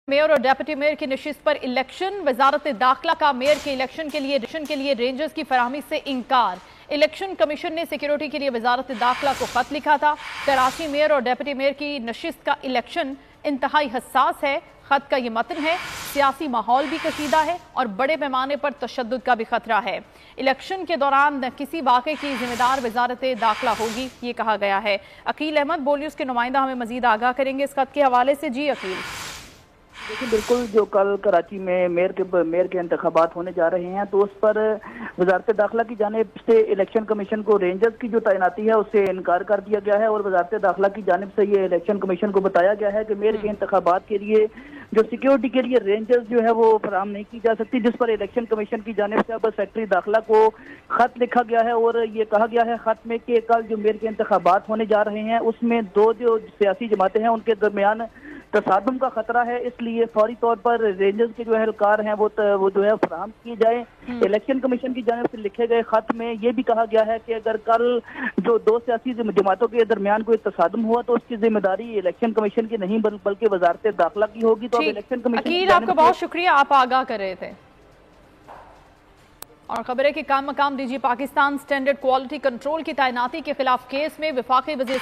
Mayor और deputy mayor की नशिस्त पर इलेक्शन। वजारत दाखिला का मेयर के इलेक्शन के लिए रेंजर्स की फराहमी से इंकार। इलेक्शन कमीशन ने सिक्योरिटी के लिए वजारत दाखिला को खत लिखा था। कराची मेयर और डेप्यूटी मेयर की नशिस्त का इलेक्शन इंतहाई हसास है। खत का ये मतन है, सियासी माहौल भी कशीदा है और बड़े पैमाने पर तशद्दुद का भी खतरा है। इलेक्शन के दौरान किसी वाक़े की जिम्मेदार वजारत दाखिला होगी, ये कहा गया है। अकील अहमद बोल न्यूज़ के नुमाइंदा हमें मजीद आगाह करेंगे इस खत के हवाले से। जी अकील। देखिए, बिल्कुल जो कल कराची में मेयर के इंतखाबात होने जा रहे हैं, तो उस पर वजारत दाखिला की जानिब से इलेक्शन कमीशन को रेंजर्स की जो तैनाती है उससे इनकार कर दिया गया है और वजारत दाखिला की जानिब से ये इलेक्शन कमीशन को बताया गया है कि मेयर के इंतखाबात के लिए जो सिक्योरिटी के लिए रेंजर्स जो है वो फराहम नहीं की जा सकती, जिस पर इलेक्शन कमीशन की जानिब से अब सेक्रेटरी दाखिला को खत लिखा गया है और ये कहा गया है खत में कि कल जो मेयर के इंतखाबात होने जा रहे हैं उसमें दो जो सियासी जमातें हैं उनके दरमियान तसादुम का खतरा है, इसलिए फौरी तौर पर रेंजर्स के जो एहलकार हैं वो जो है फराहम किए जाए। इलेक्शन कमीशन की जानिब से लिखे गए खत में ये भी कहा गया है कि अगर कल जो दो सियासी जमातों के दरमियान कोई तसादुम हुआ तो उसकी जिम्मेदारी इलेक्शन कमीशन की नहीं बल्कि वजारत दाखिला की होगी। तो अब इलेक्शन कमीशन आपका बहुत शुक्रिया, आप आगाह कर रहे थे। और खबर है कि काम मकाम DG Pakistan standard quality control की तैनाती के खिलाफ केस में वफाकी वज़ीर